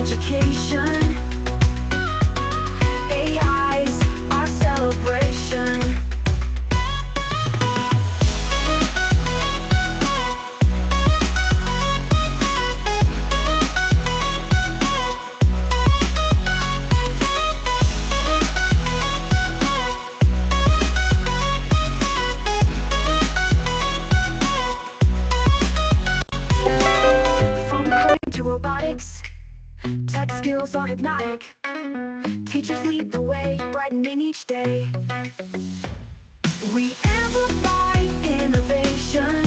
education. AI's our celebration. From coding to robotics, tech skills are hypnotic. Teachers lead the way, brightening each day. We amplify innovation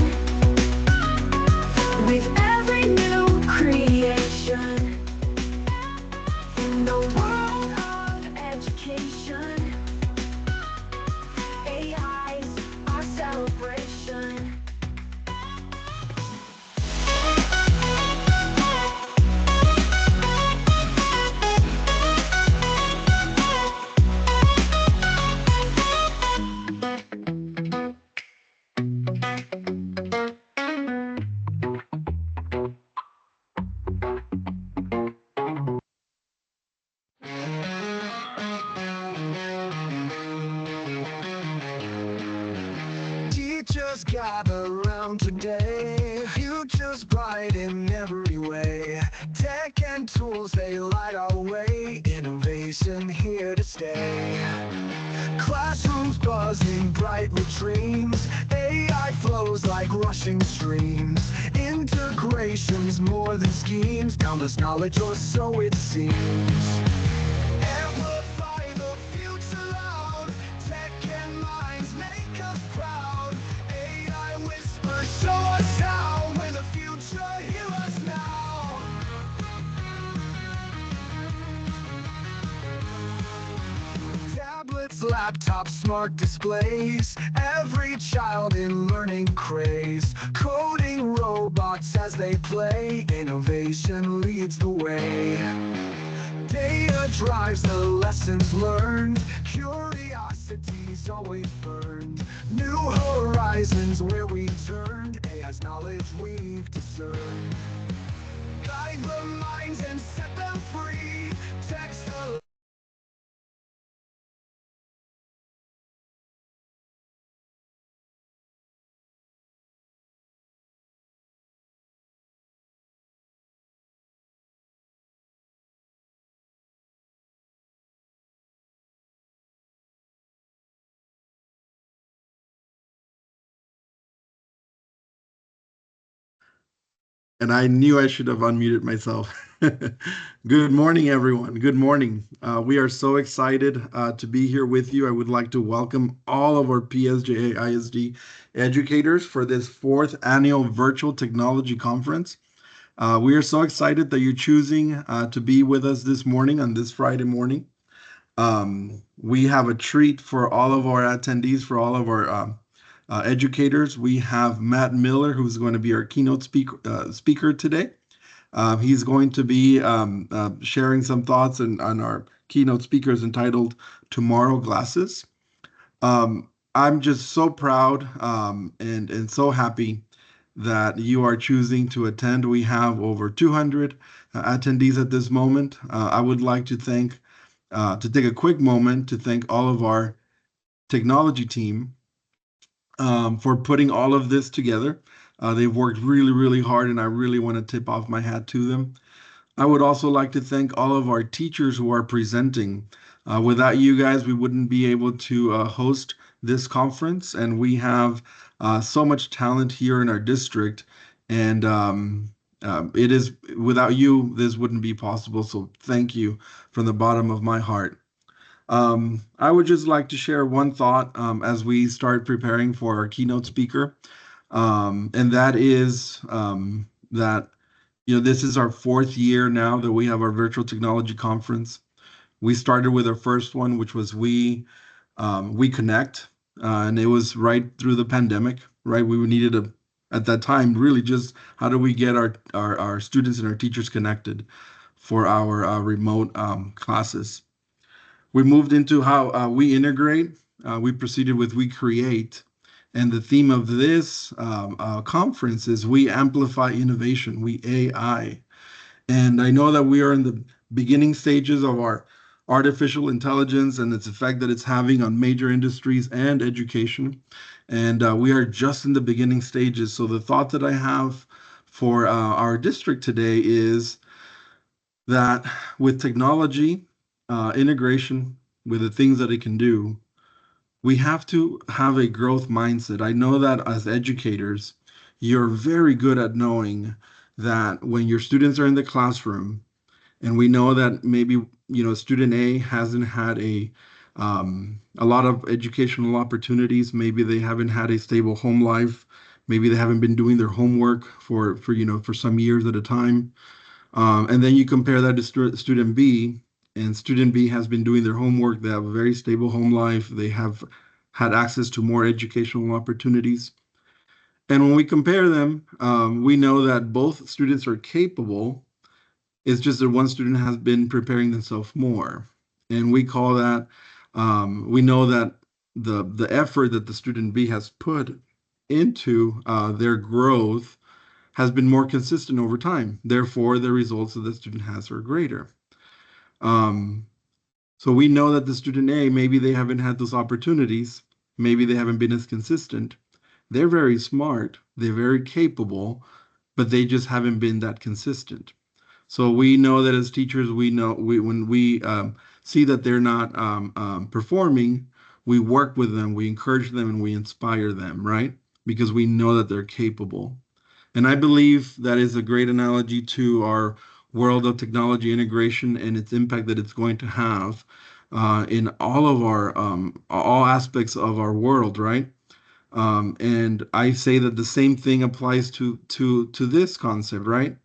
with every new creation. In the world of education, AI's our celebration. Teachers gather round today, futures bright in every way. Tech and tools, they light our way, innovation here to stay. Classrooms buzzing bright with dreams, AI flows like rushing streams. Integrations more than schemes, boundless knowledge or so it seems. Amplify the future loud, tech and minds make us proud. AI whispers show us how, we're the future, hear us now. Tablets, laptops, smart displays, every child in learning craze. Coding robots as they play, innovation leads the way. Data drives the lessons learned, curiosity's always burned. New horizons where we turned, AI's knowledge we've discerned. Guide the minds and set them free, text the And I knew I should have unmuted myself. Good morning, everyone. Good morning. We are so excited to be here with you. I would like to welcome all of our PSJA ISD educators for this 4th annual virtual technology conference. We are so excited that you're choosing to be with us this morning on this Friday morning. We have a treat for all of our attendees, for all of our educators. We have Matt Miller, who's going to be our keynote speaker today. He's going to be sharing some thoughts on our keynote speakers entitled Tomorrow Glasses. I'm just so proud and so happy that you are choosing to attend. We have over 200 attendees at this moment. I would like to take a quick moment to thank all of our technology team for putting all of this together. They've worked really, really hard, and I really want to tip off my hat to them. I would also like to thank all of our teachers who are presenting. Without you guys, we wouldn't be able to host this conference, and we have so much talent here in our district, and it is without you, this wouldn't be possible, so thank you from the bottom of my heart. I would just like to share one thought as we start preparing for our keynote speaker, and that is that this is our 4th year now that we have our virtual technology conference. We started with our first one, which was We Connect, and it was right through the pandemic, right? We needed at that time really just how do we get our students and our teachers connected for our remote classes. We moved into how we integrate. We proceeded with We Create. And the theme of this conference is We Amplify Innovation, We AI. And I know that we are in the beginning stages of our artificial intelligence and its effect that it's having on major industries and education. And we are just in the beginning stages. So the thought that I have for our district today is that with technology integration, with the things that it can do, we have to have a growth mindset. I know that as educators, you're very good at knowing that when your students are in the classroom, and we know that maybe student A hasn't had a lot of educational opportunities. Maybe they haven't had a stable home life. Maybe they haven't been doing their homework for some years at a time. And then you compare that to student B, and student B has been doing their homework. They have a very stable home life. They have had access to more educational opportunities. And when we compare them, we know that both students are capable. It's just that one student has been preparing themselves more. And we call that, we know that the effort that the student B has put into their growth has been more consistent over time. Therefore, the results that the student has are greater. Um, so we know that the student A, maybe they haven't had those opportunities. Maybe they haven't been as consistent. They're very smart. They're very capable, but they just haven't been that consistent. So we know that as teachers, we know when we see that they're not performing, we work with them, we encourage them, and we inspire them, right? Because we know that they're capable. And I believe that is a great analogy to our world of technology integration and its impact that it's going to have in all of our all aspects of our world, right? And I say that the same thing applies to this concept, right?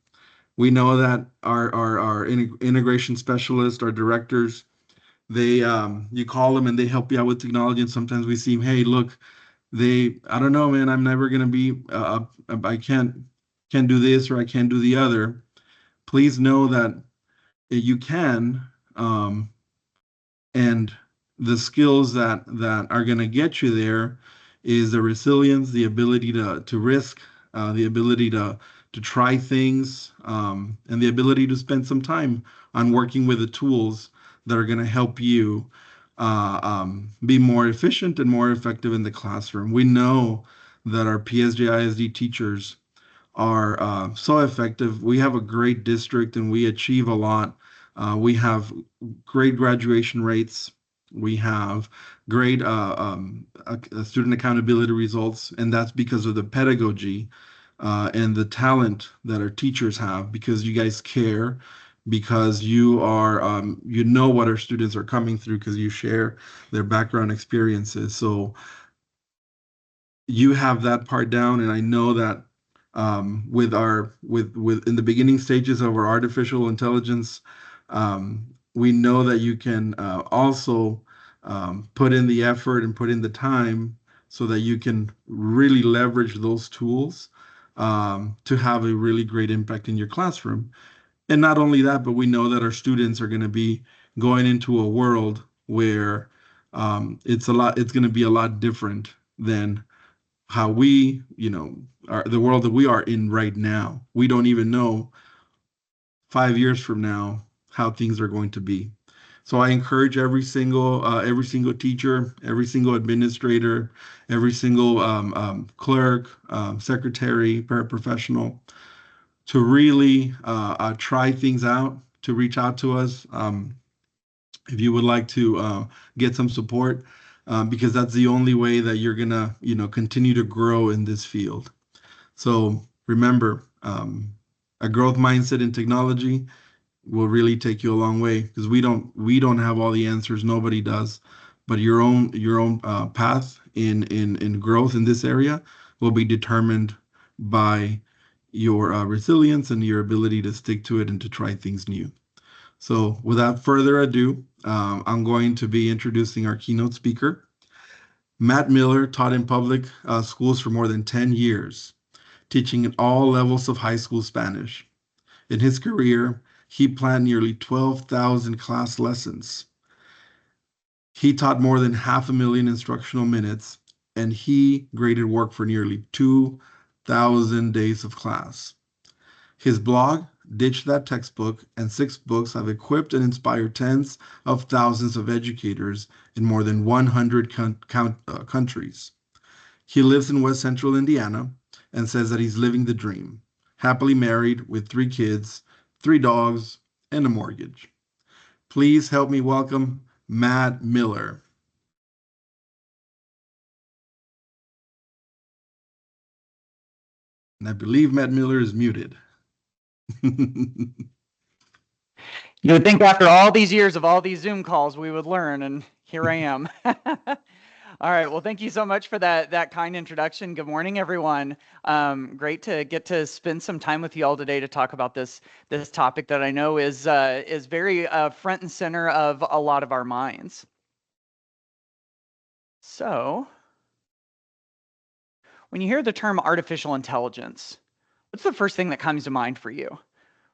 We know that our integration specialists, our directors, they you call them and they help you out with technology, and sometimes we see, hey, look, I don't know, man, I'm never gonna be I can't do this or I can't do the other. Please know that you can, um, and the skills that are going to get you there is the resilience, the ability to risk, the ability to try things, and the ability to spend some time on working with the tools that are going to help you be more efficient and more effective in the classroom. We know that our PSJA ISD teachers are so effective. We have a great district and we achieve a lot. We have great graduation rates. We have great student accountability results, and that's because of the pedagogy and the talent that our teachers have, because you guys care, because you know what our students are coming through, because you share their background experiences. So you have that part down, and I know that with in the beginning stages of our artificial intelligence, we know that you can also put in the effort and put in the time so that you can really leverage those tools to have a really great impact in your classroom. And not only that, but we know that our students are going to be going into a world where it's going to be a lot different than how we, are the world that we are in right now. We don't even know 5 years from now how things are going to be. So I encourage every single teacher, every single administrator, every single clerk, secretary, paraprofessional to really try things out, to reach out to us if you would like to get some support, because that's the only way that you're gonna, continue to grow in this field. So remember, a growth mindset in technology will really take you a long way, because we don't have all the answers. Nobody does, but your own path in growth in this area will be determined by your resilience and your ability to stick to it and to try things new. So without further ado, I'm going to be introducing our keynote speaker. Matt Miller taught in public schools for more than 10 years, teaching at all levels of high school Spanish. In his career, he planned nearly 12,000 class lessons. He taught more than 500,000 instructional minutes, and he graded work for nearly 2,000 days of class. His blog, ditch that textbook, and 6 books have equipped and inspired tens of thousands of educators in more than 100 countries. He lives in West Central Indiana and says that he's living the dream, happily married with 3 kids, 3 dogs, and a mortgage. Please help me welcome Matt Miller. And I believe Matt Miller is muted. You would think after all these years of all these Zoom calls, we would learn, and here I am. All right, well, thank you so much for that kind introduction. Good morning, everyone. Great to get to spend some time with you all today to talk about this topic that I know is very front and center of a lot of our minds. So, when you hear the term artificial intelligence, what's the first thing that comes to mind for you?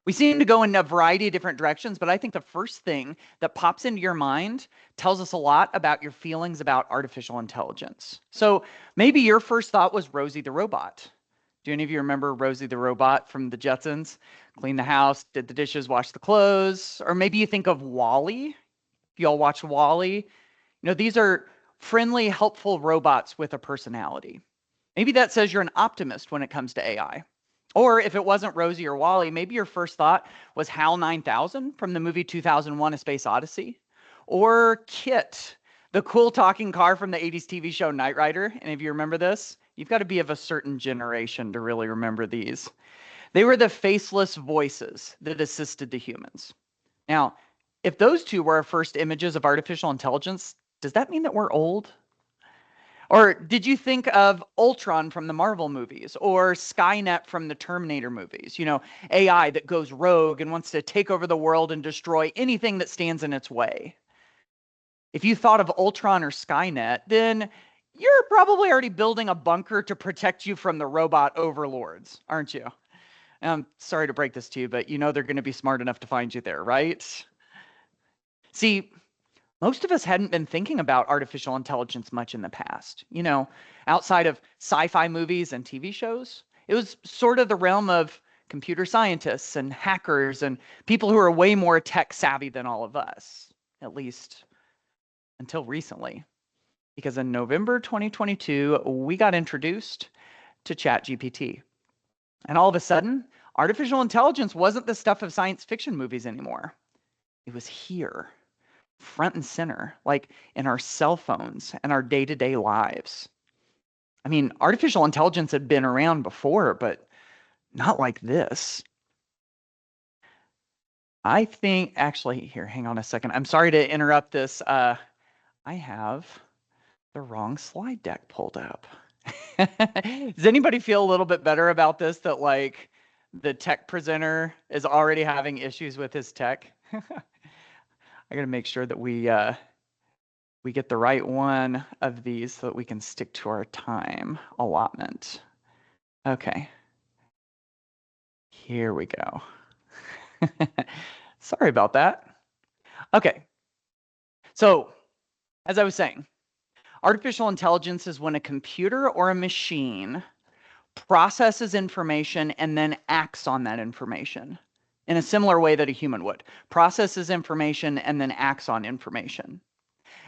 We seem to go in a variety of different directions, but I think the first thing that pops into your mind tells us a lot about your feelings about artificial intelligence. So maybe your first thought was Rosie the robot. Do any of you remember Rosie the robot from the Jetsons? Clean the house, did the dishes, wash the clothes. Or maybe you think of WALL-E. If you all watch WALL-E, these are friendly, helpful robots with a personality. Maybe that says you're an optimist when it comes to AI. Or if it wasn't Rosie or WALL-E, maybe your first thought was HAL 9000 from the movie 2001: A Space Odyssey. Or KITT, the cool talking car from the 80s TV show Knight Rider. And if you remember this, you've got to be of a certain generation to really remember these. They were the faceless voices that assisted the humans. Now, if those two were our first images of artificial intelligence, does that mean that we're old? Or did you think of Ultron from the Marvel movies or Skynet from the Terminator movies? AI that goes rogue and wants to take over the world and destroy anything that stands in its way. If you thought of Ultron or Skynet, then you're probably already building a bunker to protect you from the robot overlords, aren't you? I'm sorry to break this to you, but they're going to be smart enough to find you there, right? See, most of us hadn't been thinking about artificial intelligence much in the past. Outside of sci-fi movies and TV shows, it was sort of the realm of computer scientists and hackers and people who are way more tech savvy than all of us, at least until recently. Because in November 2022, we got introduced to ChatGPT. And all of a sudden, artificial intelligence wasn't the stuff of science fiction movies anymore. It was here, front and center, like in our cell phones and our day-to-day lives. I mean, artificial intelligence had been around before, but not like this. I think, actually, here, hang on a second. I'm sorry to interrupt this. I have the wrong slide deck pulled up. Does anybody feel a little bit better about this, that like the tech presenter is already having issues with his tech? I got to make sure that we get the right one of these so that we can stick to our time allotment. Okay. Here we go. Sorry about that. Okay. So, as I was saying, artificial intelligence is when a computer or a machine processes information and then acts on that information in a similar way that a human would. Processes information and then acts on information.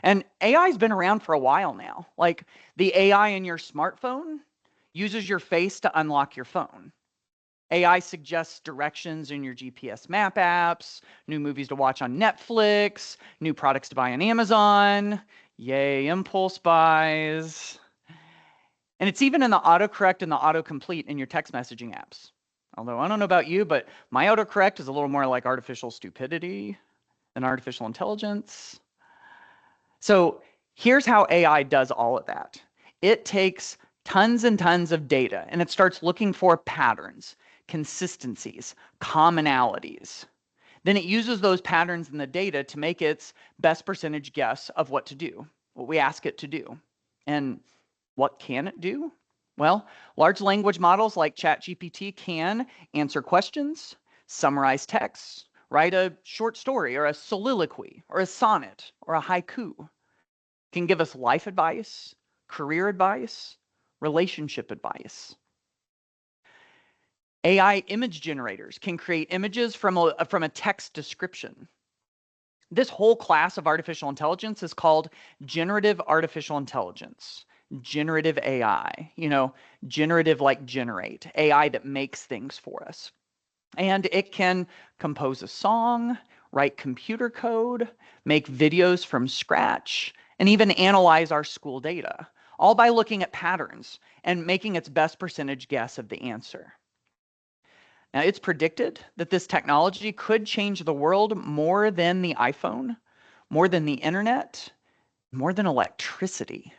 And AI has been around for a while now. Like the AI in your smartphone uses your face to unlock your phone. AI suggests directions in your GPS map apps, new movies to watch on Netflix, new products to buy on Amazon. Yay, impulse buys. And it's even in the autocorrect and the autocomplete in your text messaging apps. Although I don't know about you, but my autocorrect is a little more like artificial stupidity than artificial intelligence. So here's how AI does all of that. It takes tons and tons of data, and it starts looking for patterns, consistencies, commonalities. Then it uses those patterns in the data to make its best percentage guess of what to do, what we ask it to do. And what can it do? Well, large language models like ChatGPT can answer questions, summarize texts, write a short story or a soliloquy or a sonnet or a haiku. Can give us life advice, career advice, relationship advice. AI image generators can create images from a text description. This whole class of artificial intelligence is called generative artificial intelligence, generative AI, generative like generate, AI that makes things for us. And it can compose a song, write computer code, make videos from scratch, and even analyze our school data, all by looking at patterns and making its best percentage guess of the answer. Now, it's predicted that this technology could change the world more than the iPhone, more than the internet, more than electricity.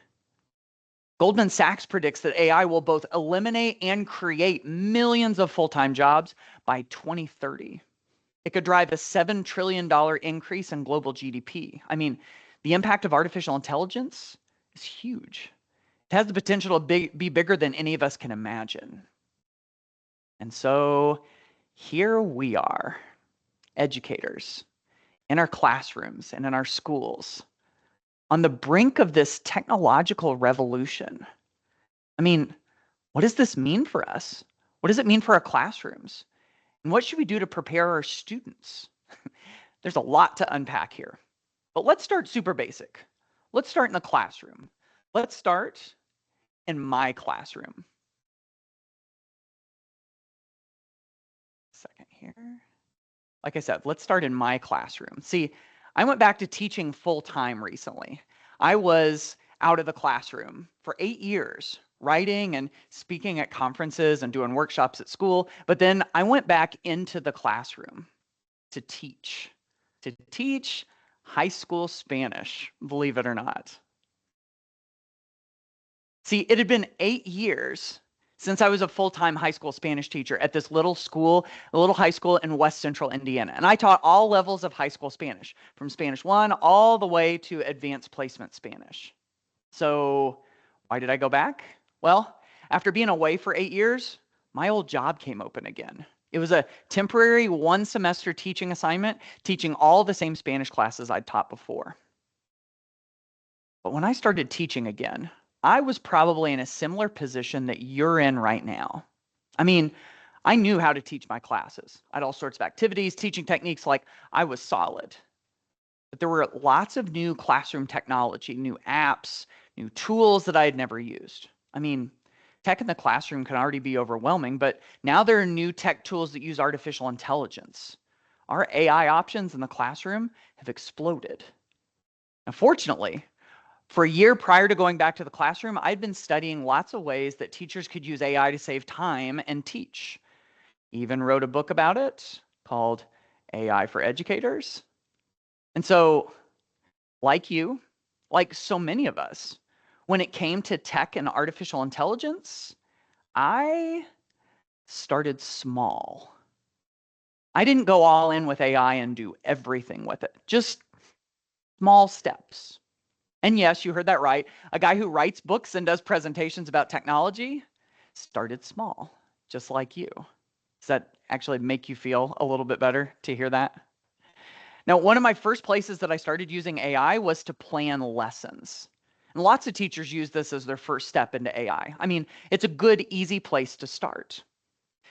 Goldman Sachs predicts that AI will both eliminate and create millions of full-time jobs by 2030. It could drive a $7 trillion increase in global GDP. I mean, the impact of artificial intelligence is huge. It has the potential to be bigger than any of us can imagine. And so here we are, educators, in our classrooms and in our schools, on the brink of this technological revolution. I mean, what does this mean for us? What does it mean for our classrooms? And what should we do to prepare our students? There's a lot to unpack here, but let's start super basic. Let's start in the classroom. Let's start in my classroom. Second here. Like I said, let's start in my classroom. See, I went back to teaching full-time recently. I was out of the classroom for 8 years, writing and speaking at conferences and doing workshops at school. But then I went back into the classroom to teach high school Spanish, believe it or not. See, it had been 8 years since I was a full-time high school Spanish teacher at this little school, a little high school in West Central Indiana. And I taught all levels of high school Spanish, from Spanish 1 all the way to advanced placement Spanish. So why did I go back? Well, after being away for 8 years, my old job came open again. It was a temporary 1-semester teaching assignment, teaching all the same Spanish classes I'd taught before. But when I started teaching again, I was probably in a similar position that you're in right now. I mean, I knew how to teach my classes. I had all sorts of activities, teaching techniques, like I was solid. But there were lots of new classroom technology, new apps, new tools that I had never used. I mean, tech in the classroom can already be overwhelming, but now there are new tech tools that use artificial intelligence. Our AI options in the classroom have exploded. Now, fortunately, for a year prior to going back to the classroom, I'd been studying lots of ways that teachers could use AI to save time and teach. Even wrote a book about it called AI for Educators. And so, like you, like so many of us, when it came to tech and artificial intelligence, I started small. I didn't go all in with AI and do everything with it, just small steps. And yes, you heard that right. A guy who writes books and does presentations about technology started small, just like you. Does that actually make you feel a little bit better to hear that? Now, one of my first places that I started using AI was to plan lessons. And lots of teachers use this as their first step into AI. I mean, it's a good, easy place to start.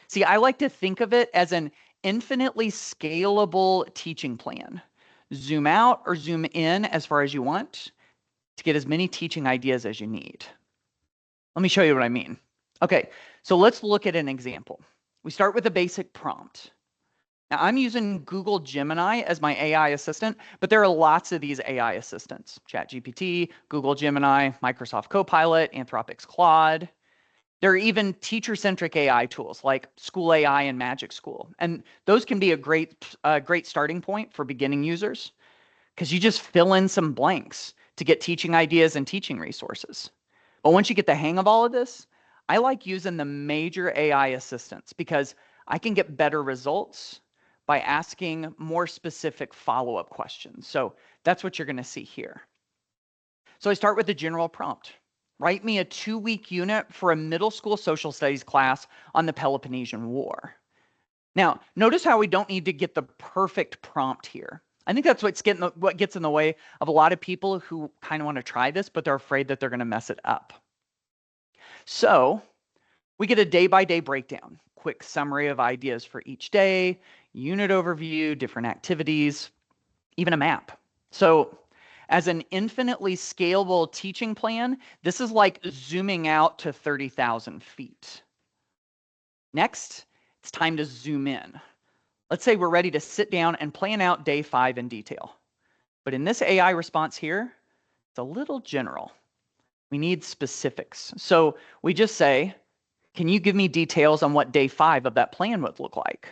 See, I like to think of it as an infinitely scalable teaching plan. Zoom out or zoom in as far as you want to get as many teaching ideas as you need. Let me show you what I mean. Okay, so let's look at an example. We start with a basic prompt. Now, I'm using Google Gemini as my AI assistant, but there are lots of these AI assistants: ChatGPT, Google Gemini, Microsoft Copilot, Anthropic's Claude. There are even teacher-centric AI tools like School AI and Magic School, and those can be a great starting point for beginning users, because you just fill in some blanks to get teaching ideas and teaching resources. But once you get the hang of all of this, I like using the major AI assistants because I can get better results by asking more specific follow-up questions. So that's what you're going to see here. So I start with a general prompt. Write me a 2-week unit for a middle school social studies class on the Peloponnesian War. Now, notice how we don't need to get the perfect prompt here. I think that's what gets in the way of a lot of people who kind of want to try this, but they're afraid that they're going to mess it up. So we get a day-by-day breakdown, quick summary of ideas for each day, unit overview, different activities, even a map. So as an infinitely scalable teaching plan, this is like zooming out to 30,000 feet. Next, it's time to zoom in. Let's say we're ready to sit down and plan out day 5 in detail. But in this AI response here, it's a little general. We need specifics. So we just say, can you give me details on what day 5 of that plan would look like?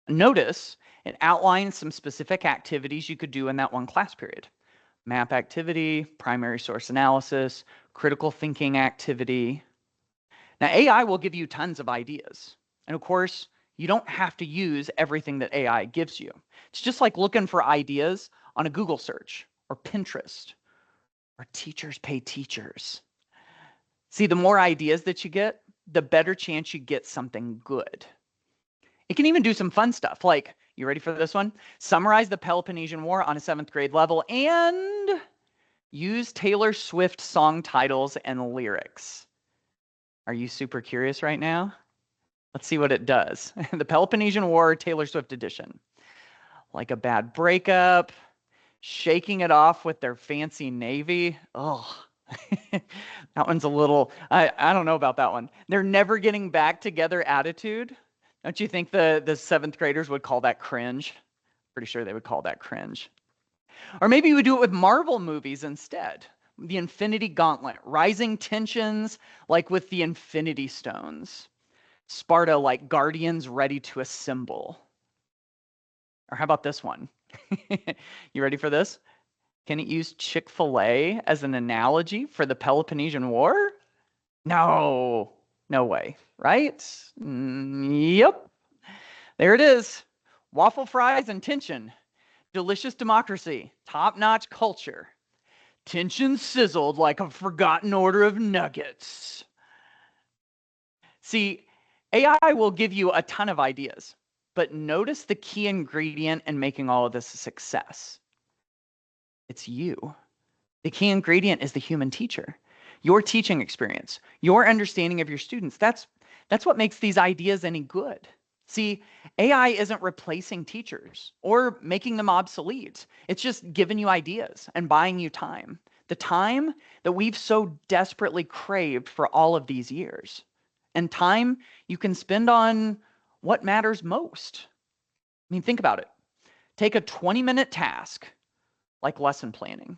Notice it outlines some specific activities you could do in that one class period. Map activity, primary source analysis, critical thinking activity. Now, AI will give you tons of ideas. And of course, you don't have to use everything that AI gives you. It's just like looking for ideas on a Google search or Pinterest or Teachers Pay Teachers. See, the more ideas that you get, the better chance you get something good. It can even do some fun stuff like, you ready for this one? Summarize the Peloponnesian War on a 7th grade level and use Taylor Swift song titles and lyrics. Are you super curious right now? Let's see what it does. The Peloponnesian War, Taylor Swift edition. Like a bad breakup, shaking it off with their fancy navy. Oh, that one's a little, I don't know about that one. They're never getting back together attitude. Don't you think the 7th graders would call that cringe? Pretty sure they would call that cringe. Or maybe you would do it with Marvel movies instead. The Infinity Gauntlet, rising tensions like with the Infinity Stones. Sparta like guardians ready to assemble. Or how about this one? You ready for this? Can it use Chick-fil-A as an analogy for the Peloponnesian War? No, no way, right? Yep, there it is. Waffle fries and tension. Delicious democracy, top-notch culture. Tension sizzled like a forgotten order of nuggets. See, AI will give you a ton of ideas, but notice the key ingredient in making all of this a success. It's you. The key ingredient is the human teacher. Your teaching experience, your understanding of your students. That's what makes these ideas any good. See, AI isn't replacing teachers or making them obsolete. It's just giving you ideas and buying you time. The time that we've so desperately craved for all of these years. And time you can spend on what matters most. I mean, think about it. Take a 20-minute task like lesson planning.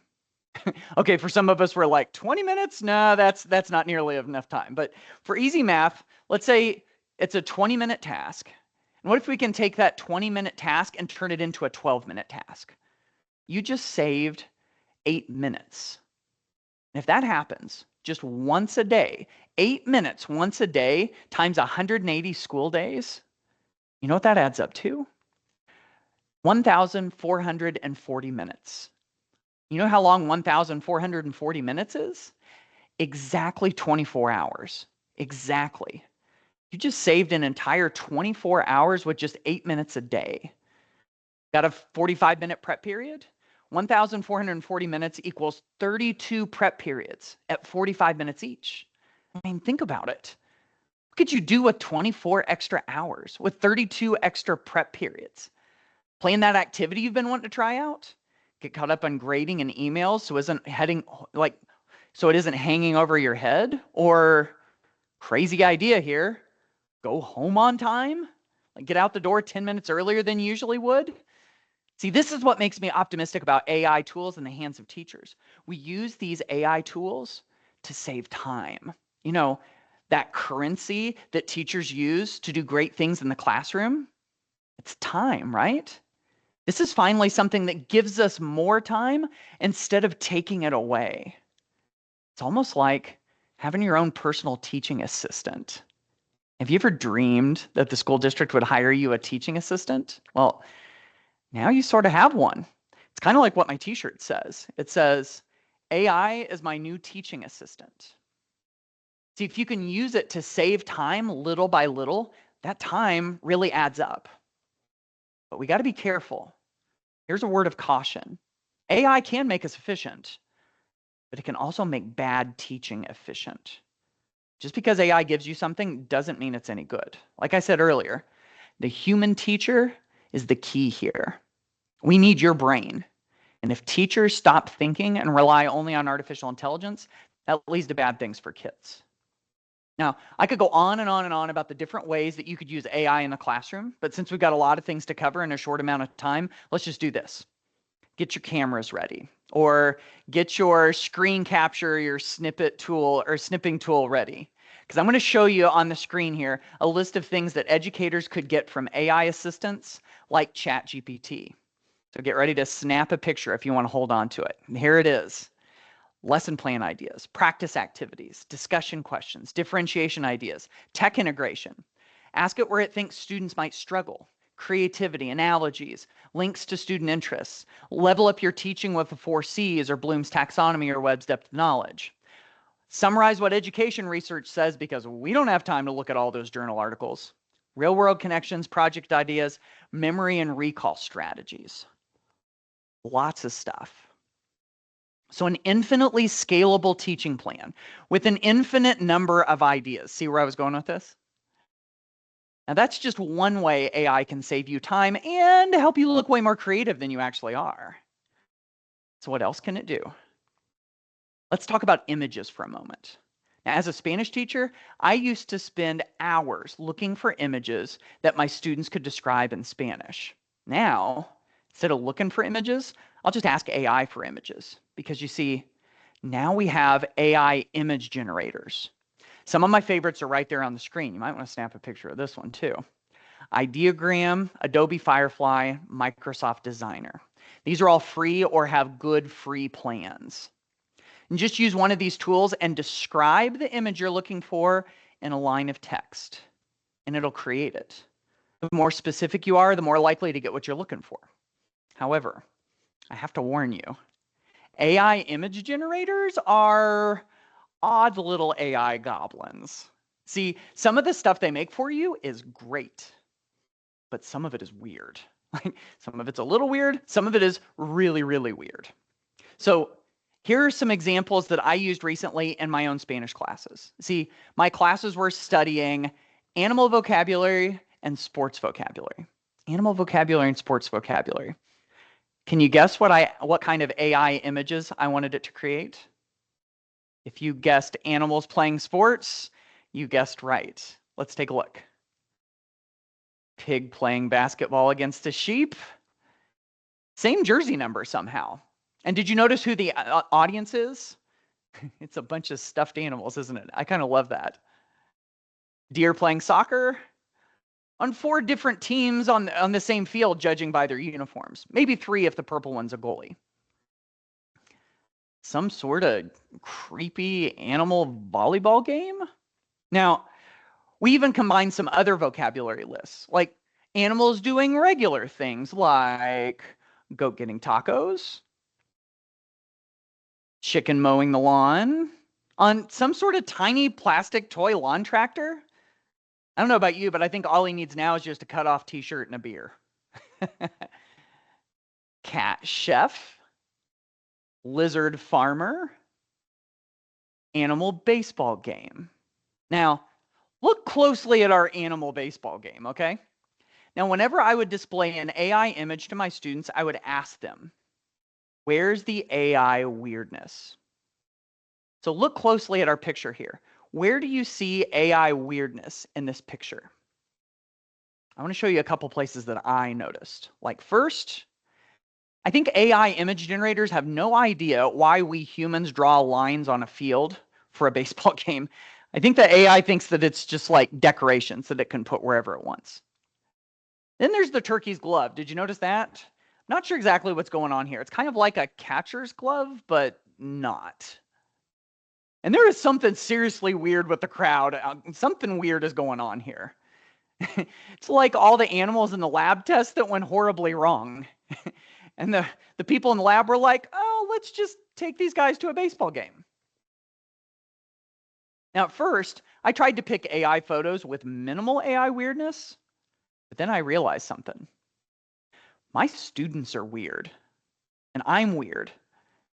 Okay, for some of us, we're like, 20 minutes? No, that's not nearly enough time. But for easy math, let's say it's a 20-minute task. And what if we can take that 20-minute task and turn it into a 12-minute task? You just saved 8 minutes. And if that happens just once a day, 8 minutes once a day times 180 school days, you know what that adds up to? 1,440 minutes. You know how long 1,440 minutes is? Exactly 24 hours. Exactly. You just saved an entire 24 hours with just 8 minutes a day. Got a 45-minute prep period? 1,440 minutes equals 32 prep periods at 45 minutes each. I mean, think about it. What could you do with 24 extra hours, with 32 extra prep periods? Plan that activity you've been wanting to try out? Get caught up on grading and emails so it isn't hanging over your head? Or crazy idea here, go home on time? Like get out the door 10 minutes earlier than you usually would? See, this is what makes me optimistic about AI tools in the hands of teachers. We use these AI tools to save time. You know, that currency that teachers use to do great things in the classroom, it's time, right? This is finally something that gives us more time instead of taking it away. It's almost like having your own personal teaching assistant. Have you ever dreamed that the school district would hire you a teaching assistant? Well, now you sort of have one. It's kind of like what my t-shirt says. It says, AI is my new teaching assistant. See, if you can use it to save time little by little, that time really adds up. But we got to be careful. Here's a word of caution. AI can make us efficient, but it can also make bad teaching efficient. Just because AI gives you something doesn't mean it's any good. Like I said earlier, the human teacher is the key here. We need your brain. And if teachers stop thinking and rely only on artificial intelligence, that leads to bad things for kids. Now, I could go on and on and on about the different ways that you could use AI in the classroom, but since we've got a lot of things to cover in a short amount of time, let's just do this. Get your cameras ready, or get your screen capture, your snippet tool or snipping tool ready. Because I'm going to show you on the screen here a list of things that educators could get from AI assistants like ChatGPT. So get ready to snap a picture if you want to hold on to it. And here it is. Lesson plan ideas, practice activities, discussion questions, differentiation ideas, tech integration. Ask it where it thinks students might struggle, creativity, analogies, links to student interests. Level up your teaching with the 4 C's or Bloom's taxonomy or Webb's depth of knowledge. Summarize what education research says because we don't have time to look at all those journal articles. Real world connections, project ideas, memory and recall strategies. Lots of stuff. So an infinitely scalable teaching plan with an infinite number of ideas. See where I was going with this? Now that's just one way AI can save you time and help you look way more creative than you actually are. So what else can it do? Let's talk about images for a moment. Now, as a Spanish teacher, I used to spend hours looking for images that my students could describe in Spanish. Now, instead of looking for images, I'll just ask AI for images. Because you see, now we have AI image generators. Some of my favorites are right there on the screen. You might want to snap a picture of this one too. Ideogram, Adobe Firefly, Microsoft Designer. These are all free or have good free plans. And just use one of these tools and describe the image you're looking for in a line of text, and it'll create it. The more specific you are, the more likely to get what you're looking for. However, I have to warn you, AI image generators are odd little AI goblins. See, some of the stuff they make for you is great, but some of it is weird. Some of it's a little weird, some of it is really, really weird. So here are some examples that I used recently in my own Spanish classes. See, my classes were studying animal vocabulary and sports vocabulary. Animal vocabulary and sports vocabulary. Can you guess what kind of AI images I wanted it to create? If you guessed animals playing sports, you guessed right. Let's take a look. Pig playing basketball against a sheep. Same jersey number somehow. And did you notice who the audience is? It's a bunch of stuffed animals, isn't it? I kind of love that. Deer playing soccer on 4 different teams on the same field, judging by their uniforms. Maybe 3 if the purple one's a goalie. Some sort of creepy animal volleyball game? Now, we even combined some other vocabulary lists, like animals doing regular things like goat getting tacos, chicken mowing the lawn, on some sort of tiny plastic toy lawn tractor. I don't know about you, but I think all he needs now is just a cut-off t-shirt and a beer. Cat chef, lizard farmer, animal baseball game. Now, look closely at our animal baseball game, okay? Now, whenever I would display an AI image to my students, I would ask them, where's the AI weirdness? So look closely at our picture here. Where do you see AI weirdness in this picture? I want to show you a couple places that I noticed. Like first, I think AI image generators have no idea why we humans draw lines on a field for a baseball game. I think the AI thinks that it's just like decorations that it can put wherever it wants. Then there's the turkey's glove. Did you notice that? Not sure exactly what's going on here. It's kind of like a catcher's glove, but not. And there is something seriously weird with the crowd. Something weird is going on here. It's like all the animals in the lab test that went horribly wrong. And the people in the lab were like, oh, let's just take these guys to a baseball game. Now, at first, I tried to pick AI photos with minimal AI weirdness, but then I realized something. My students are weird, and I'm weird.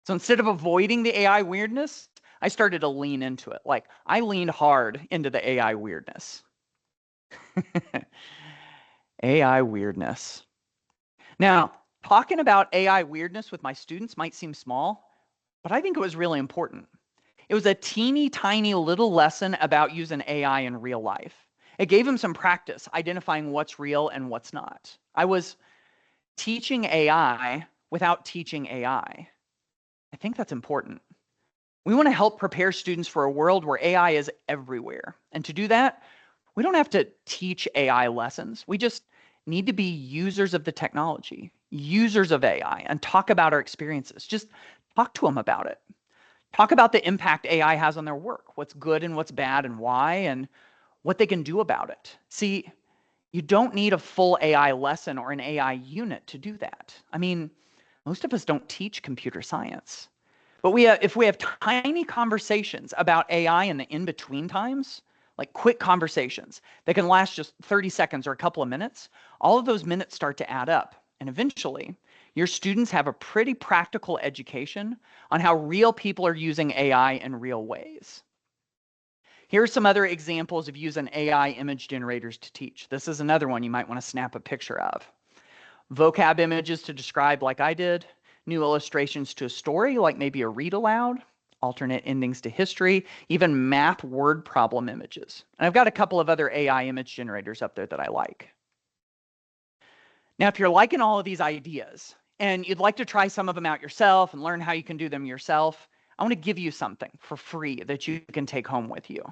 So instead of avoiding the AI weirdness, I started to lean into it. Like, I leaned hard into the AI weirdness. AI weirdness. Now, talking about AI weirdness with my students might seem small, but I think it was really important. It was a teeny tiny little lesson about using AI in real life. It gave them some practice identifying what's real and what's not. I was teaching AI without teaching AI. I think that's important. We want to help prepare students for a world where AI is everywhere. And to do that, we don't have to teach AI lessons. We just need to be users of the technology, users of AI, and talk about our experiences. Just talk to them about it. Talk about the impact AI has on their work, what's good and what's bad and why, and what they can do about it. See, you don't need a full AI lesson or an AI unit to do that. I mean, most of us don't teach computer science. But if we have tiny conversations about AI in the in-between times, like quick conversations that can last just 30 seconds or a couple of minutes, all of those minutes start to add up. And eventually, your students have a pretty practical education on how real people are using AI in real ways. Here are some other examples of using AI image generators to teach. This is another one you might want to snap a picture of. Vocab images to describe like I did, new illustrations to a story like maybe a read aloud, alternate endings to history, even math word problem images. And I've got a couple of other AI image generators up there that I like. Now, if you're liking all of these ideas and you'd like to try some of them out yourself and learn how you can do them yourself, I want to give you something for free that you can take home with you.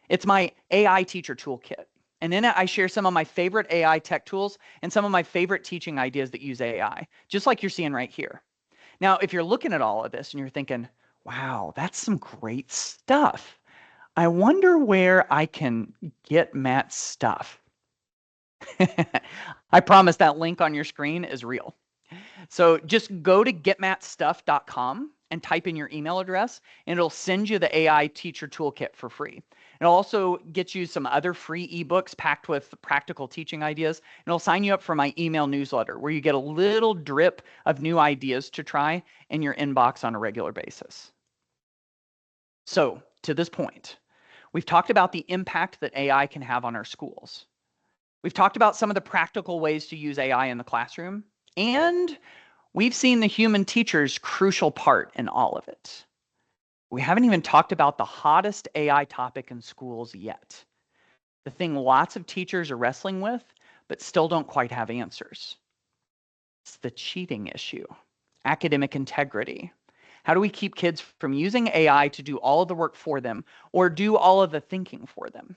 It's my AI teacher toolkit. And in it, I share some of my favorite AI tech tools and some of my favorite teaching ideas that use AI, just like you're seeing right here. Now, if you're looking at all of this and you're thinking, wow, that's some great stuff. I wonder where I can get Matt's stuff. I promise that link on your screen is real. So just go to getmattstuff.com and type in your email address, and it'll send you the AI teacher toolkit for free. It'll also get you some other free ebooks packed with practical teaching ideas, and it'll sign you up for my email newsletter where you get a little drip of new ideas to try in your inbox on a regular basis. So to this point, we've talked about the impact that AI can have on our schools. We've talked about some of the practical ways to use AI in the classroom, and we've seen the human teacher's crucial part in all of it. We haven't even talked about the hottest AI topic in schools yet. The thing lots of teachers are wrestling with, but still don't quite have answers. It's the cheating issue, academic integrity. How do we keep kids from using AI to do all of the work for them or do all of the thinking for them?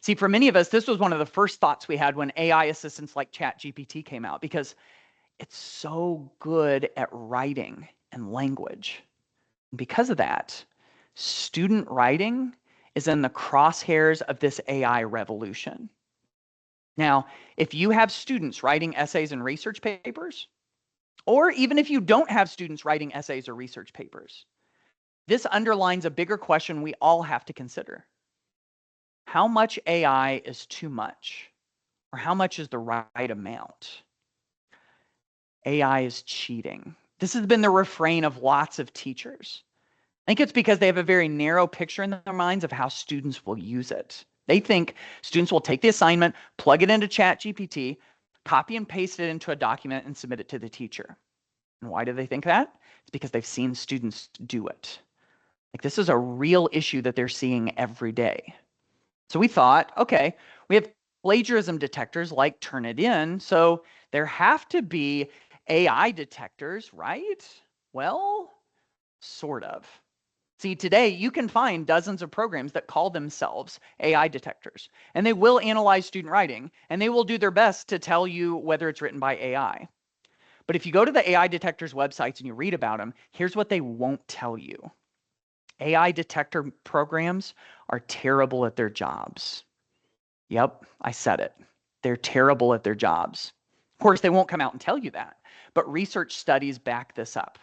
See, for many of us, this was one of the first thoughts we had when AI assistants like ChatGPT came out, because it's so good at writing and language. And because of that, student writing is in the crosshairs of this AI revolution. Now, if you have students writing essays and research papers, or even if you don't have students writing essays or research papers, this underlines a bigger question we all have to consider. How much AI is too much? Or how much is the right amount? AI is cheating. This has been the refrain of lots of teachers. I think it's because they have a very narrow picture in their minds of how students will use it. They think students will take the assignment, plug it into ChatGPT, copy and paste it into a document, and submit it to the teacher. And why do they think that? It's because they've seen students do it. Like, this is a real issue that they're seeing every day. So we thought, okay, we have plagiarism detectors like Turnitin, so there have to be AI detectors, right? Well, sort of. See, today you can find dozens of programs that call themselves AI detectors, and they will analyze student writing, and they will do their best to tell you whether it's written by AI. But if you go to the AI detectors websites and you read about them, here's what they won't tell you. AI detector programs are terrible at their jobs. Yep, I said it. They're terrible at their jobs. Of course, they won't come out and tell you that, but research studies back this up.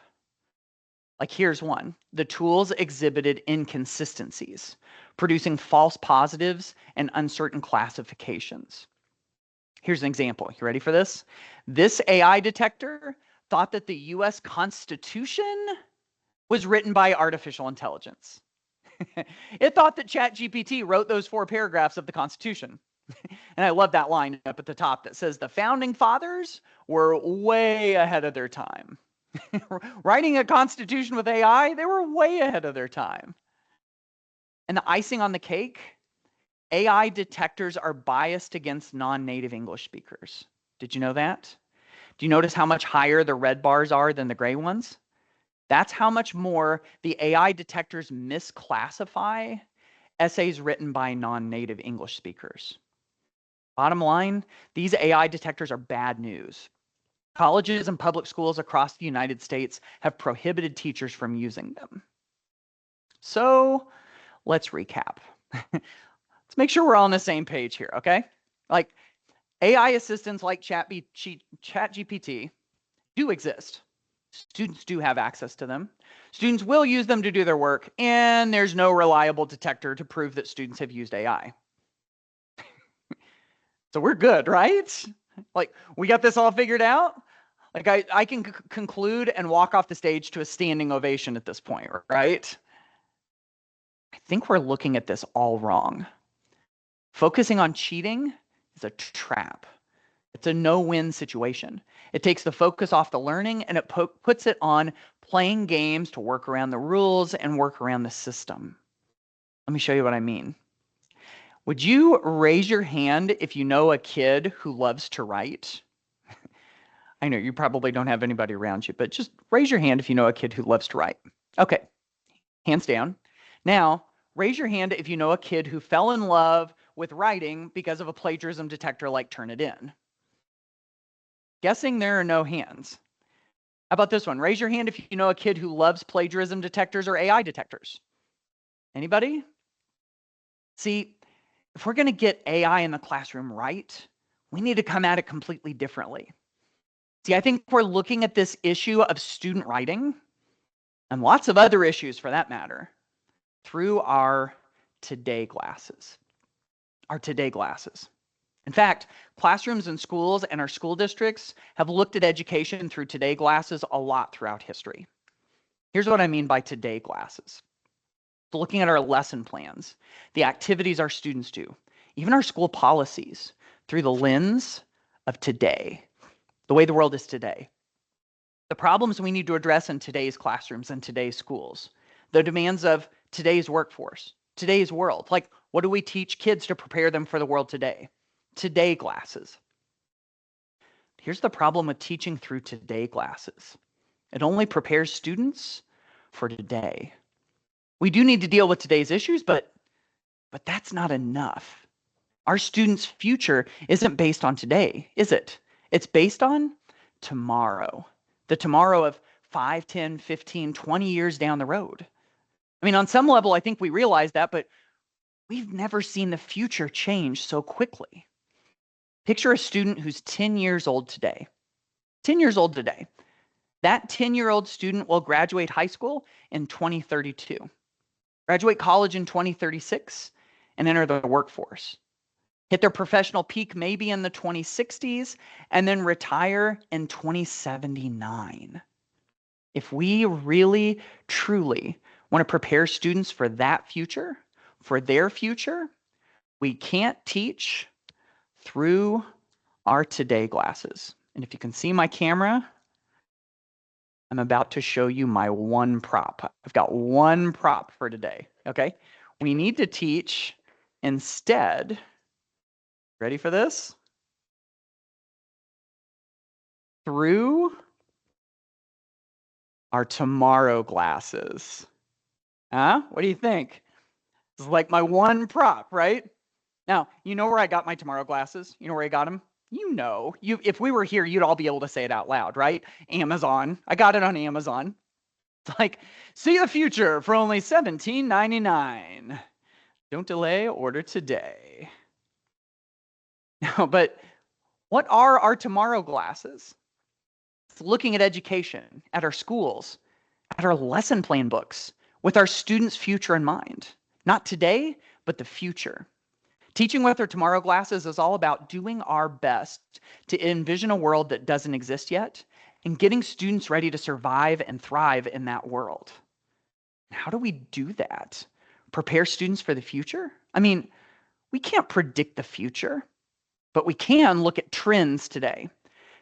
Like, here's one. The tools exhibited inconsistencies, producing false positives and uncertain classifications. Here's an example. You ready for this? This AI detector thought that the US Constitution was written by artificial intelligence. It thought that ChatGPT wrote those 4 paragraphs of the Constitution. And I love that line up at the top that says the founding fathers were way ahead of their time. Writing a constitution with AI, they were way ahead of their time. And the icing on the cake, AI detectors are biased against non-native English speakers. Did you know that? Do you notice how much higher the red bars are than the gray ones? That's how much more the AI detectors misclassify essays written by non-native English speakers. Bottom line, these AI detectors are bad news. Colleges and public schools across the United States have prohibited teachers from using them. So let's recap. Let's make sure we're all on the same page here, okay? Like AI assistants like ChatGPT do exist. Students do have access to them. Students will use them to do their work, and there's no reliable detector to prove that students have used AI. So we're good, right? Like we got this all figured out? Like I can conclude and walk off the stage to a standing ovation at this point, right? I think we're looking at this all wrong. Focusing on cheating is a trap. It's a no-win situation. It takes the focus off the learning and it puts it on playing games to work around the rules and work around the system. Let me show you what I mean. Would you raise your hand if you know a kid who loves to write? I know you probably don't have anybody around you, but just raise your hand if you know a kid who loves to write. Okay, hands down. Now, raise your hand if you know a kid who fell in love with writing because of a plagiarism detector like Turnitin. Guessing there are no hands. How about this one? Raise your hand if you know a kid who loves plagiarism detectors or AI detectors. Anybody? See, if we're going to get AI in the classroom right, we need to come at it completely differently. See, I think we're looking at this issue of student writing and lots of other issues for that matter through our today glasses. Our today glasses. In fact, classrooms and schools and our school districts have looked at education through today glasses a lot throughout history. Here's what I mean by today glasses. Looking at our lesson plans, the activities our students do, even our school policies through the lens of today, the way the world is today. The problems we need to address in today's classrooms and today's schools, the demands of today's workforce, today's world. Like, what do we teach kids to prepare them for the world today? Today glasses. Here's the problem with teaching through today glasses. It only prepares students for today. We do need to deal with today's issues, but that's not enough. Our students' future isn't based on today, is it? It's based on tomorrow. The tomorrow of 5, 10, 15, 20 years down the road. I mean, on some level, I think we realize that, but we've never seen the future change so quickly. Picture a student who's 10 years old today. 10 years old today. That 10-year-old student will graduate high school in 2032. Graduate college in 2036 and enter the workforce. Hit their professional peak maybe in the 2060s and then retire in 2079. If we really, truly want to prepare students for that future, for their future, we can't teach through our today glasses. And if you can see my camera, I'm about to show you my one prop. I've got one prop for today, okay? We need to teach instead, ready for this? Through our tomorrow glasses. Huh? What do you think? This is like my one prop, right? Now, you know where I got my tomorrow glasses? You know where I got them? You know, if we were here, you'd all be able to say it out loud, right? Amazon. I got it on Amazon. It's like, see the future for only $17.99. Don't delay, order today. Now, but what are our tomorrow glasses? It's looking at education, at our schools, at our lesson plan books, with our students' future in mind. Not today, but the future. Teaching with our tomorrow glasses is all about doing our best to envision a world that doesn't exist yet and getting students ready to survive and thrive in that world. How do we do that? Prepare students for the future? I mean, we can't predict the future, but we can look at trends today.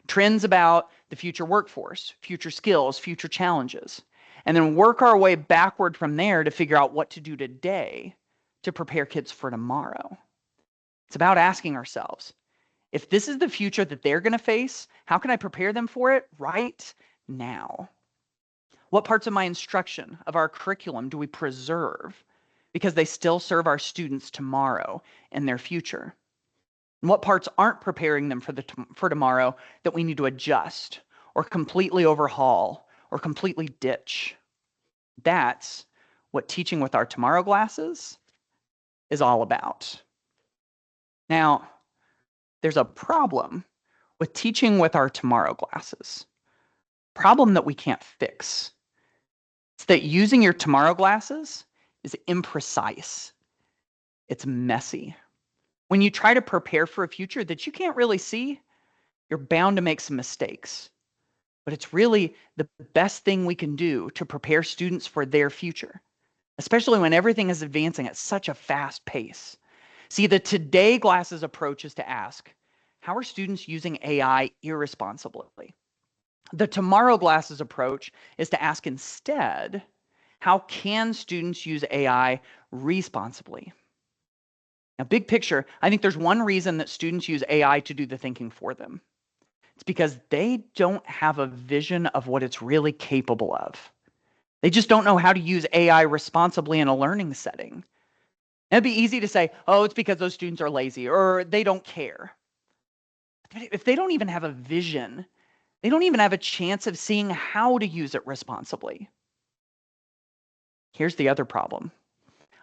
Trends about the future workforce, future skills, future challenges, and then work our way backward from there to figure out what to do today to prepare kids for tomorrow. It's about asking ourselves, if this is the future that they're going to face, how can I prepare them for it right now? What parts of my instruction, of our curriculum, do we preserve because they still serve our students tomorrow and their future? And what parts aren't preparing them for tomorrow that we need to adjust or completely overhaul or completely ditch? That's what teaching with our tomorrow glasses is all about. Now, there's a problem with teaching with our tomorrow glasses. Problem that we can't fix. It's that using your tomorrow glasses is imprecise. It's messy. When you try to prepare for a future that you can't really see, you're bound to make some mistakes. But it's really the best thing we can do to prepare students for their future, especially when everything is advancing at such a fast pace. See, the today glasses approach is to ask, how are students using AI irresponsibly? The tomorrow glasses approach is to ask instead, how can students use AI responsibly? Now, big picture, I think there's one reason that students use AI to do the thinking for them. It's because they don't have a vision of what it's really capable of. They just don't know how to use AI responsibly in a learning setting. It'd be easy to say, oh, it's because those students are lazy or they don't care. If they don't even have a vision, they don't even have a chance of seeing how to use it responsibly. Here's the other problem.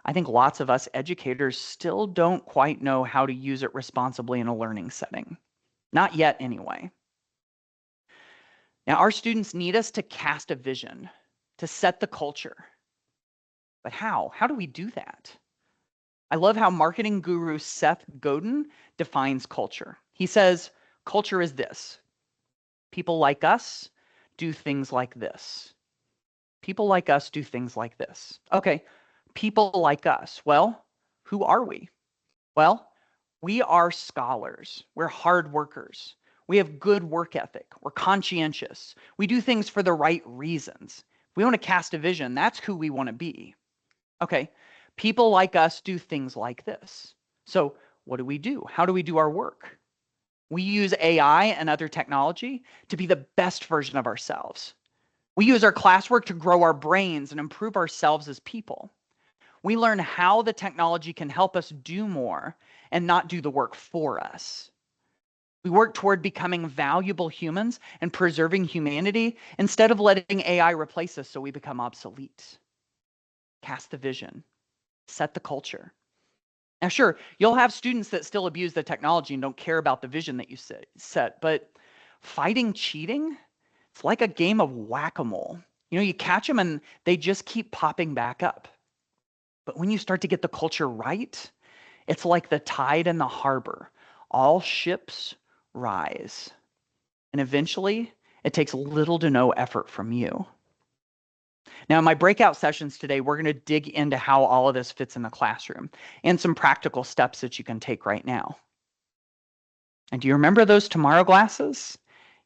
I think lots of us educators still don't quite know how to use it responsibly in a learning setting. Not yet, anyway. Now, our students need us to cast a vision, to set the culture. But how? How do we do that? I love how marketing guru Seth Godin defines culture. He says, culture is this. People like us do things like this. People like us do things like this. Okay, people like us. Well, who are we? Well, we are scholars. We're hard workers. We have good work ethic. We're conscientious. We do things for the right reasons. If we want to cast a vision, that's who we want to be. Okay, people like us do things like this. So what do? How do we do our work? We use AI and other technology to be the best version of ourselves. We use our classwork to grow our brains and improve ourselves as people. We learn how the technology can help us do more and not do the work for us. We work toward becoming valuable humans and preserving humanity instead of letting AI replace us so we become obsolete. Cast the vision, set the culture. Now, sure, you'll have students that still abuse the technology and don't care about the vision that you set, but fighting cheating, it's like a game of whack-a-mole. You know, you catch them and they just keep popping back up. But when you start to get the culture right, it's like the tide in the harbor. All ships rise. And eventually, it takes little to no effort from you. Now, in my breakout sessions today, we're going to dig into how all of this fits in the classroom and some practical steps that you can take right now. And do you remember those tomorrow glasses?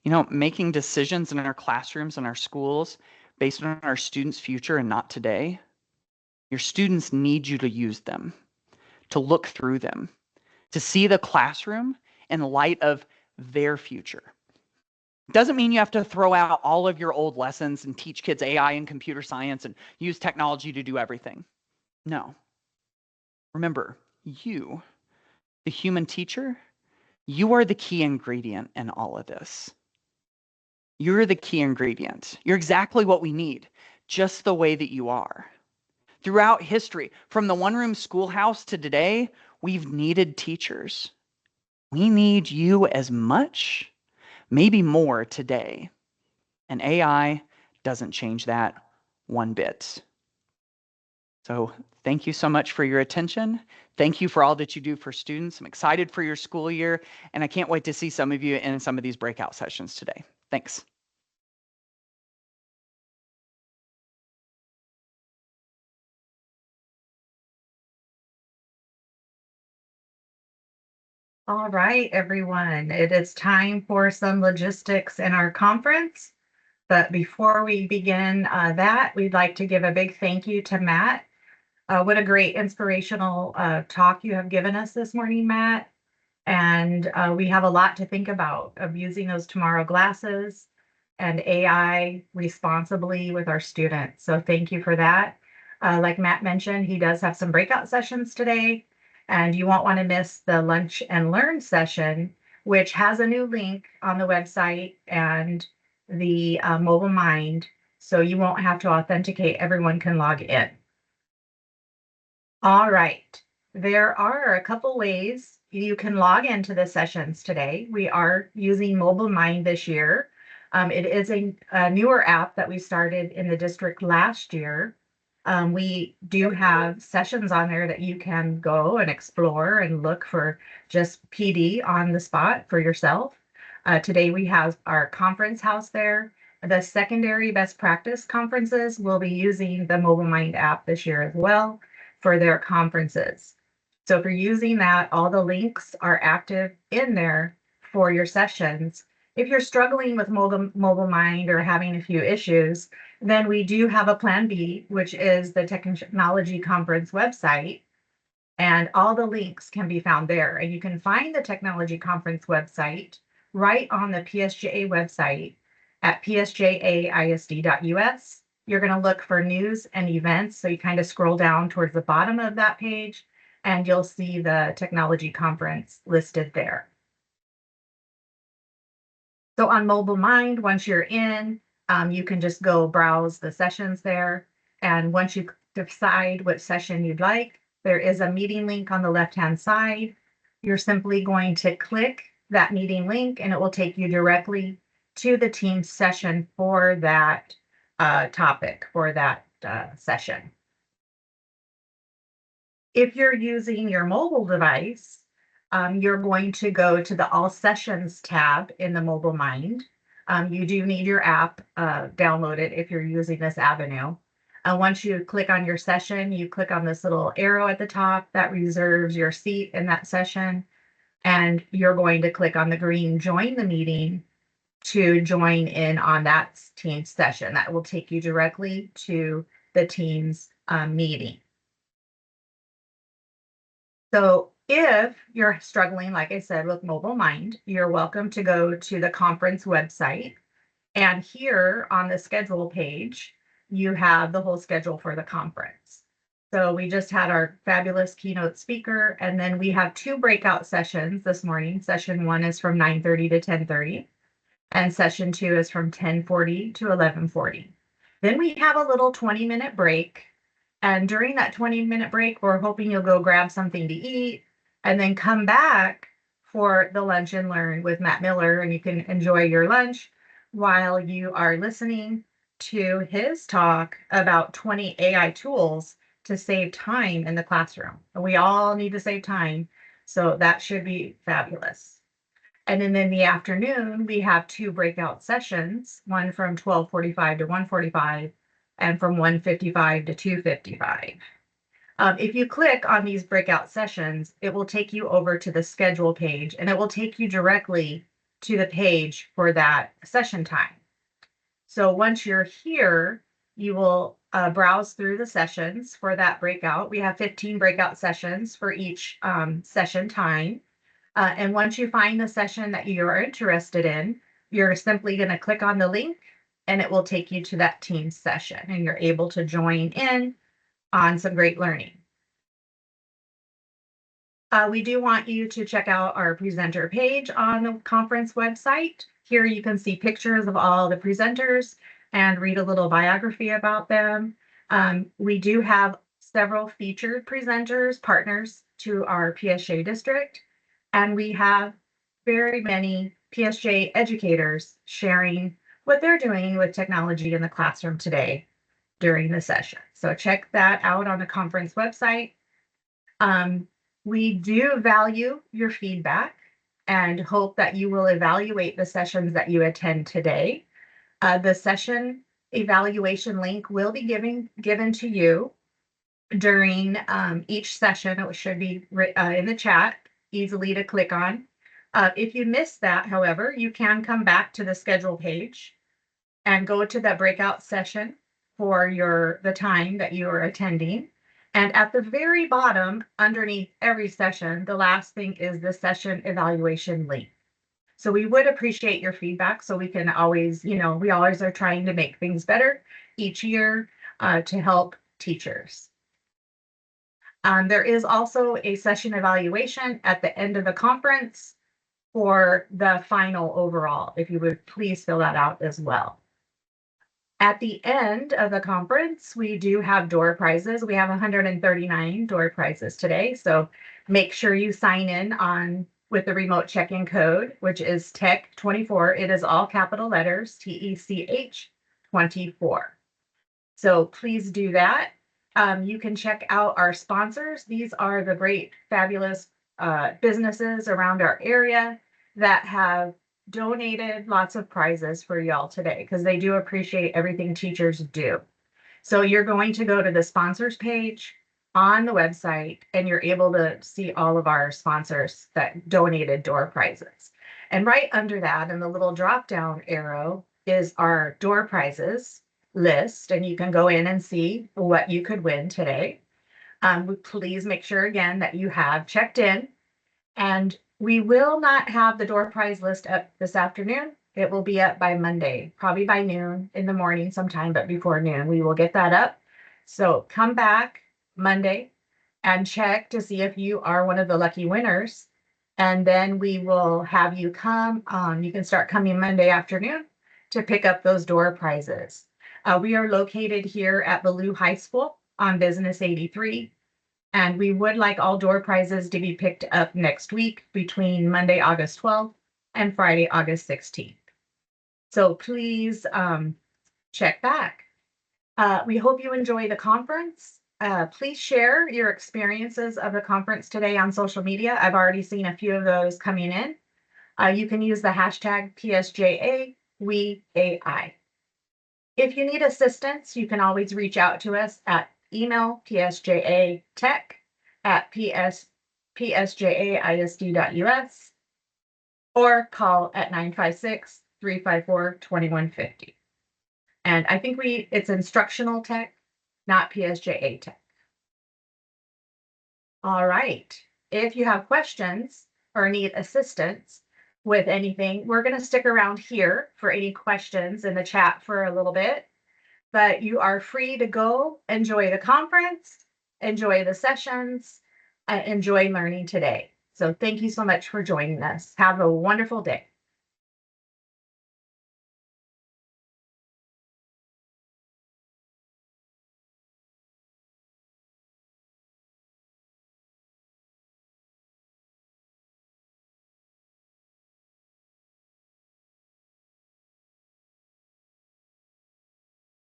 You know, making decisions in our classrooms and our schools based on our students' future and not today. Your students need you to use them, to look through them, to see the classroom in light of their future. Doesn't mean you have to throw out all of your old lessons and teach kids AI and computer science and use technology to do everything. No. Remember, you, the human teacher, you are the key ingredient in all of this. You're the key ingredient. You're exactly what we need, just the way that you are. Throughout history, from the one-room schoolhouse to today, we've needed teachers. We need you as much, maybe more today. And AI doesn't change that one bit. So thank you so much for your attention. Thank you for all that you do for students. I'm excited for your school year, and I can't wait to see some of you in some of these breakout sessions today. Thanks. All right, everyone. It is time for some logistics in our conference. But before we begin that, we'd like to give a big thank you to Matt. What a great inspirational talk you have given us this morning, Matt. And we have a lot to think about of using those tomorrow glasses and AI responsibly with our students. So thank you for that. Like Matt mentioned, he does have some breakout sessions today, and you won't want to miss the lunch and learn session, which has a new link on the website and the mobile mind. So you won't have to authenticate. Everyone can log in. All right. There are a couple ways you can log into the sessions today. We are using Mobile Mind this year. It is a newer app that we started in the district last year. We do have sessions on there that you can go and explore and look for just PD on the spot for yourself. Today we have our conference house there. The secondary best practice conferences will be using the Mobile Mind app this year as well for their conferences. So if you're using that, all the links are active in there for your sessions. If you're struggling with Mobile Mind or having a few issues, then we do have a plan B, which is the technology conference website. And all the links can be found there. And you can find the technology conference website right on the PSJA website at psjaisd.us. You're going to look for news and events. So you kind of scroll down towards the bottom of that page and you'll see the technology conference listed there. So on Mobile Mind, once you're in, you can just go browse the sessions there. And once you decide what session you'd like, there is a meeting link on the left-hand side. You're simply going to click that meeting link and it will take you directly to the team session for that topic, for that session. If you're using your mobile device, you're going to go to the All Sessions tab in the Mobile Mind. You do need your app downloaded if you're using this avenue. Once you click on your session, you click on this little arrow at the top that reserves your seat in that session. And you're going to click on the green Join the Meeting to join in on that Teams session. That will take you directly to the Teams meeting. So if you're struggling, like I said, with Mobile Mind, you're welcome to go to the conference website. And here on the schedule page, you have the whole schedule for the conference. So we just had our fabulous keynote speaker, and then we have 2 breakout sessions this morning. Session 1 is from 9:30 to 10:30, and session 2 is from 10:40 to 11:40. Then we have a little 20-minute break. And during that 20-minute break, we're hoping you'll go grab something to eat and then come back for the lunch and learn with Matt Miller. And you can enjoy your lunch while you are listening to his talk about 20 AI tools to save time in the classroom. And we all need to save time. So that should be fabulous. And then in the afternoon, we have 2 breakout sessions, one from 12:45 to 1:45 and from 1:55 to 2:55. If you click on these breakout sessions, it will take you over to the schedule page and it will take you directly to the page for that session time. So once you're here, you will browse through the sessions for that breakout. We have 15 breakout sessions for each session time. And once you find the session that you're interested in, you're simply going to click on the link and it will take you to that team session and you're able to join in on some great learning. We do want you to check out our presenter page on the conference website. Here you can see pictures of all the presenters and read a little biography about them. We do have several featured presenters, partners to our PSJA district, and we have very many PSJA educators sharing what they're doing with technology in the classroom today during the session. So check that out on the conference website. We do value your feedback and hope that you will evaluate the sessions that you attend today. The session evaluation link will be given to you during each session. It should be in the chat. easily to click on. If you missed that, however, you can come back to the schedule page and go to the breakout session for the time that you are attending. And at the very bottom, underneath every session, the last thing is the session evaluation link. So we would appreciate your feedback so we can always, we always are trying to make things better each year to help teachers. There is also a session evaluation at the end of the conference for the final overall, if you would please fill that out as well. At the end of the conference, we do have door prizes. We have 139 door prizes today. So make sure you sign in with the remote check-in code, which is TECH24. It is all capital letters, TECH 24. So please do that. You can check out our sponsors. These are the great, fabulous businesses around our area that have donated lots of prizes for y'all today because they do appreciate everything teachers do. So you're going to go to the sponsors page on the website and you're able to see all of our sponsors that donated door prizes. And right under that in the little drop down arrow is our door prizes list, and you can go in and see what you could win today. Please make sure again that you have checked in, and we will not have the door prize list up this afternoon. It will be up by Monday, probably by noon in the morning sometime, but before noon we will get that up. So come back Monday and check to see if you are one of the lucky winners, and then we will have you come. You can start coming Monday afternoon to pick up those door prizes. We are located here at Ballou High School on Business 83, and we would like all door prizes to be picked up next week between Monday, August 12th and Friday, August 16th. So please check back. We hope you enjoy the conference. Please share your experiences of the conference today on social media. I've already seen a few of those coming in. You can use the hashtag PSJA WeAI. If you need assistance, you can always reach out to us at email psjaTech@psjaisd.us or call at 956-354-2150. And I think it's Instructional Tech, not PSJA Tech. All right. If you have questions or need assistance with anything, we're going to stick around here for any questions in the chat for a little bit, but you are free to go enjoy the conference, enjoy the sessions, enjoy learning today. So thank you so much for joining us. Have a wonderful day.